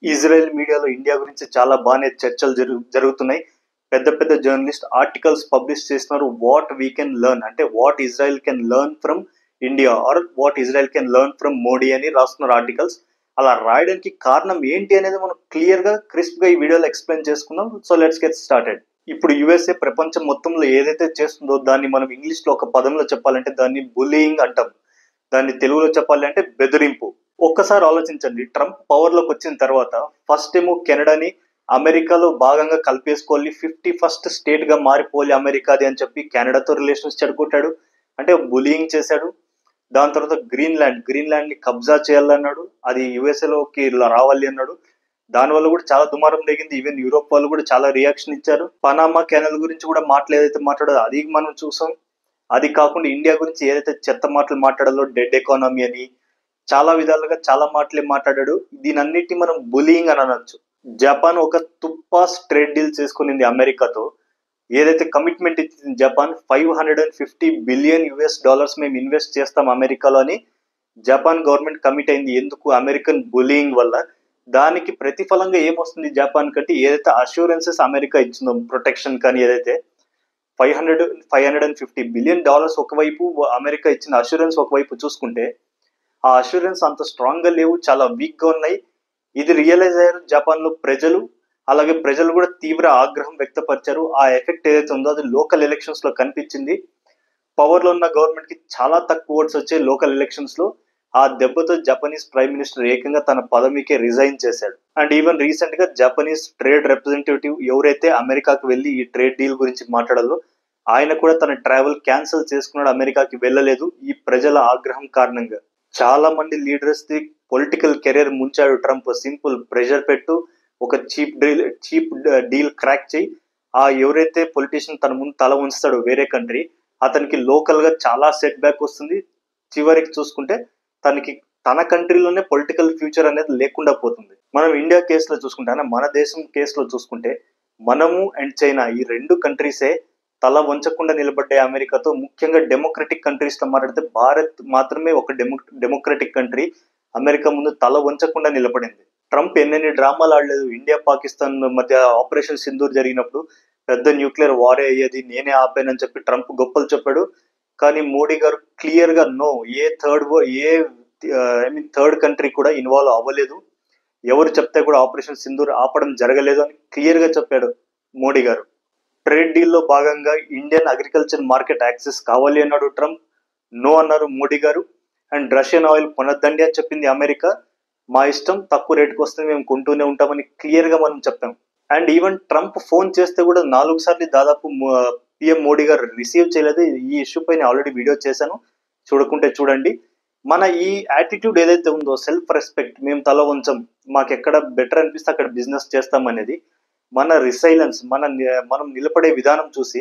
Israel మీడియాలో India గురించి చాలా బాగానే చర్చలు జరుగుతున్నాయి. పెద్ద పెద్ద జర్నలిస్ట్ ఆర్టికల్స్ పబ్లిష్ చేస్తున్నారు. వాట్ వీ కెన్ లెర్న్ అంటే what Israel can learn from India or what Israel can learn from Modi అని రాస్తున్నారు ఆర్టికల్స్. అలా రాయడానికి కారణం ఏంటి అనేది మనం క్లియర్ గా క్రిస్ప్ గా ఈ వీడియోలో ఎక్స్ప్లెయిన్ చేసుకుందాం. So let's get started. ఇప్పుడు యుఎస్ఏ ప్రపంచం మొత్తంలో ఏదైతే చేస్తుందో దాన్ని మనం ఇంగ్లీష్ లో ఒక పదంలో చెప్పాలంటే దాన్ని బుల్లియింగ్ అంటాం. దాన్ని తెలుగులో చెప్పాలి అంటే బెదిరింపు. ఒక్కసారి ఆలోచించండి, ట్రంప్ పవర్ లోకి వచ్చిన తర్వాత ఫస్ట్ ఏమో కెనడాని అమెరికాలో భాగంగా కలిపేసుకోవాలి, 51st స్టేట్ గా మారిపోవాలి అమెరికాది అని చెప్పి కెనడాతో రిలేషన్స్ చెడుకుంటాడు, అంటే బులియింగ్ చేశాడు. దాని తర్వాత గ్రీన్లాండ్ ని కబ్జా చేయాలన్నాడు, అది యుఎస్ఏలోకి రావాలి అన్నాడు. దానివల్ల కూడా చాలా దుమారం రేగింది. ఈవెన్ యూరోప్ వాళ్ళు కూడా చాలా రియాక్షన్ ఇచ్చారు. పనామా కెనల్ గురించి కూడా ఏదైతే మాట్లాడో అది మనం చూసాం. అది కాకుండా ఇండియా గురించి ఏదైతే చెత్త మాటలు మాట్లాడాలో, డెడ్ ఎకానమీ అని చాలా విధాలుగా చాలా మాటలే మాట్లాడాడు. దీనన్నిటిని మనం బులియింగ్ అని అనొచ్చు. జపాన్ ఒక తుప్పాస్ ట్రేడ్ డీల్ చేసుకునింది అమెరికాతో. ఏదైతే కమిట్మెంట్ ఇచ్చింది జపాన్, $550 బిలియన్ మేము ఇన్వెస్ట్ చేస్తాం అమెరికాలో అని జపాన్ గవర్నమెంట్ కమిట్ అయింది. ఎందుకు? అమెరికన్ బులియింగ్ వల్ల. దానికి ప్రతిఫలంగా ఏమొస్తుంది జపాన్ కంటే, ఏదైతే అష్యూరెన్సెస్ అమెరికా ఇచ్చిందో ప్రొటెక్షన్ కానీ, ఏదైతే $550 బిలియన్ ఒకవైపు అమెరికా ఇచ్చిన అష్యూరెన్స్ ఒకవైపు చూసుకుంటే, ఆ అష్యూరెన్స్ అంత స్ట్రాంగ్ గా లేవు, చాలా వీక్ గా ఉన్నాయి. ఇది రియలైజ్ అయ్యారు జపాన్ లో ప్రజలు. అలాగే ప్రజలు కూడా తీవ్ర ఆగ్రహం వ్యక్తపరిచారు. ఆ ఎఫెక్ట్ ఏదైతే ఉందో అది లోకల్ ఎలక్షన్స్ లో కనిపించింది. పవర్ లో ఉన్న గవర్నమెంట్ కి చాలా తక్కువ ఓట్స్ వచ్చాయి లోకల్ ఎలక్షన్స్ లో. ఆ దెబ్బతో జపనీస్ ప్రైమ్ మినిస్టర్ ఏకంగా తన పదవికే రిజైన్ చేశాడు. అండ్ ఈవెన్ రీసెంట్ గా జపనీస్ ట్రేడ్ రిప్రజెంటేటివ్ ఎవరైతే అమెరికాకు వెళ్లి ఈ ట్రేడ్ డీల్ గురించి మాట్లాడాలో ఆయన కూడా తన ట్రావెల్ క్యాన్సిల్ చేసుకున్నాడు, అమెరికాకి వెళ్ళలేదు ఈ ప్రజల ఆగ్రహం కారణంగా. చాలా మంది లీడర్స్ ది పొలిటికల్ కెరీర్ ముంచాడు ట్రంప్. సింపుల్ ప్రెషర్ పెట్టు, ఒక చీప్ డీల్ క్రాక్ చేయి. ఆ ఎవరైతే పొలిటీషియన్ తన ముందు తల ఉంచుతాడో వేరే కంట్రీ, అతనికి లోకల్ గా చాలా సెట్ బ్యాక్ వస్తుంది. చివరికి చూసుకుంటే తన కంట్రీలోనే పొలిటికల్ ఫ్యూచర్ అనేది లేకుండా పోతుంది. మనం ఇండియా కేసులో చూసుకుంటే, మన దేశం కేసులో చూసుకుంటే, మనము అండ్ చైనా ఈ రెండు కంట్రీసే తల వంచకుండా నిలబడ్డే అమెరికాతో. ముఖ్యంగా డెమోక్రటిక్ కంట్రీస్ తో మాట్లాడితే భారత్ మాత్రమే ఒక డెమోక్రటిక్ కంట్రీ అమెరికా ముందు తల వంచకుండా నిలబడింది. ట్రంప్ ఎన్నెన్ని డ్రామాలు ఆడలేదు. ఇండియా పాకిస్తాన్ మధ్య ఆపరేషన్ సింధూర్ జరిగినప్పుడు పెద్ద న్యూక్లియర్ వారే అయ్యేది, నేనే ఆపానని చెప్పి ట్రంప్ గొప్పలు చెప్పాడు. కానీ మోడీ గారు క్లియర్ గా నో, థర్డ్ కంట్రీ కూడా ఇన్వాల్వ్ అవ్వలేదు, ఎవరు చెప్తే కూడా ఆపరేషన్ సింధూర్ ఆపడం జరగలేదు అని క్లియర్ గా చెప్పాడు మోడీ గారు. ట్రేడ్ డీల్ లో భాగంగా ఇండియన్ అగ్రికల్చర్ మార్కెట్ యాక్సెస్ కావాలి అన్నాడు ట్రంప్, నో అన్నారు మోడీ గారు. అండ్ రష్యన్ ఆయిల్ కొనద్దండి అని చెప్పింది అమెరికా, మా ఇష్టం, తక్కువ రేటుకి వస్తే మేము కొంటూనే ఉంటామని క్లియర్ గా మనం చెప్పాం. అండ్ ఈవెన్ ట్రంప్ ఫోన్ చేస్తే కూడా 4 సార్లు దాదాపు పిఎం మోడీ గారు రిసీవ్ చేయలేదు. ఈ ఇష్యూ పైన ఆల్రెడీ వీడియో చేశాను, చూడకుంటే చూడండి. మన ఈ యాటిట్యూడ్ ఏదైతే ఉందో, సెల్ఫ్ రెస్పెక్ట్, మేము తల వంచం, మాకు ఎక్కడ బెటర్ అనిపిస్తే అక్కడ బిజినెస్ చేస్తాం అనేది, మన రిసైలెన్స్, మనం నిలబడే విధానం చూసి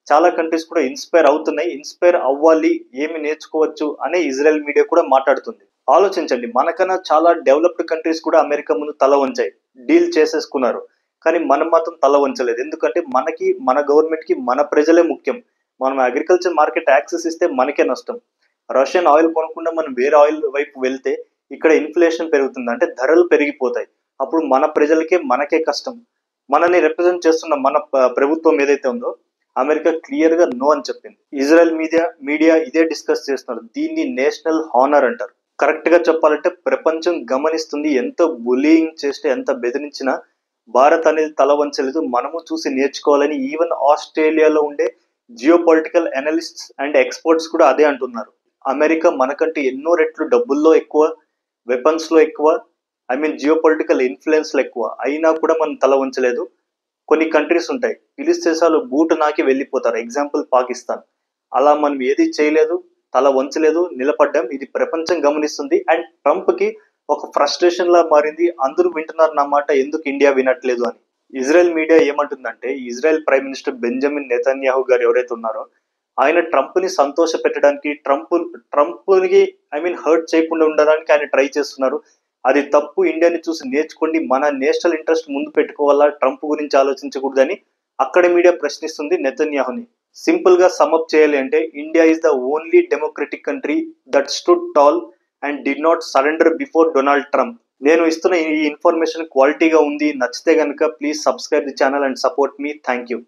చాలా కంట్రీస్ కూడా ఇన్స్పైర్ అవుతున్నాయి. ఇన్స్పైర్ అవ్వాలి, ఏమి నేర్చుకోవచ్చు అనే ఇజ్రాయెల్ మీడియా కూడా మాట్లాడుతుంది. ఆలోచించండి, మనకన్నా చాలా డెవలప్డ్ కంట్రీస్ కూడా అమెరికా ముందు తల వంచాయి, డీల్ చేసేసుకున్నారు. కానీ మనం మాత్రం తల వంచలేదు. ఎందుకంటే మనకి, మన గవర్నమెంట్ కి మన ప్రజలే ముఖ్యం. మనం అగ్రికల్చర్ మార్కెట్ యాక్సెస్ ఇస్తే మనకే నష్టం. రష్యన్ ఆయిల్ కొనకుండా మనం వేరే ఆయిల్ వైపు వెళ్తే ఇక్కడ ఇన్ఫ్లేషన్ పెరుగుతుంది, అంటే ధరలు పెరిగిపోతాయి. అప్పుడు మన ప్రజలకే మనకే కష్టం. మనని రిప్రజెంట్ చేస్తున్న మన ప్రభుత్వం ఏదైతే ఉందో అమెరికా క్లియర్ గా నో అని చెప్పింది. ఇజ్రాయెల్ మీడియా ఇదే డిస్కస్ చేస్తున్నారు. దీన్ని నేషనల్ హానర్ అంటారు. కరెక్ట్ గా చెప్పాలంటే ప్రపంచం గమనిస్తుంది. ఎంత బులియింగ్ చేస్తే, ఎంత బెదిరించినా భారత్ అనేది తల వంచలేదు. మనము చూసి నేర్చుకోవాలని ఈవెన్ ఆస్ట్రేలియాలో ఉండే geo political analysts and experts కూడా అదే అంటున్నారు. అమెరికా మనకంటే ఎన్నో రెట్లు డబ్బుల్లో ఎక్కువ, వెపన్స్ లో ఎక్కువ, జియో పొలిటికల్ ఇన్ఫ్లుయెన్స్ లో ఎక్కువ, అయినా కూడా మనం తల వంచలేదు. కొన్ని కంట్రీస్ ఉంటాయి, పిలిస్తే చాలు బూటు నాకి వెళ్ళిపోతారు. ఎగ్జాంపుల్ పాకిస్తాన్. అలా మనం ఏది చేయలేదు, తల వంచలేదు, నిలబడ్డాం. ఇది ప్రపంచం గమనిస్తుంది. అండ్ ట్రంప్ కి ఒక ఫ్రస్ట్రేషన్ లా మారింది. అందరూ వింటున్నారు నా మాట, ఎందుకు ఇండియా వినట్లేదు అని. ఇజ్రాయెల్ మీడియా ఏమంటుందంటే, Israel prime minister Benjamin Netanyahu గారు ఎవరైతే ఉన్నారో ఆయన ట్రంప్ ని సంతోష పెట్టడానికి, ట్రంప్ ని హర్ట్ చేయకుండా ఉండడానికి ఆయన ట్రై చేస్తున్నారు. అది తప్పు, ఇండియాని చూసి నేర్చుకోండి, మన నేషనల్ ఇంట్రెస్ట్ ముందు పెట్టుకోవాలా, ట్రంప్ గురించి ఆలోచించకూడదని అక్కడ మీడియా ప్రశ్నిస్తుంది నెతన్యాహుని. సింపుల్ గా సమ్అప్ చేయాలి అంటే, India is the only democratic country that stood tall and did not surrender before Donald Trump. నేను ఇస్తున్న ఈ ఇన్ఫర్మేషన్ క్వాలిటీగా ఉంది, నచ్చితే కనుక please subscribe the channel and support me. Thank you.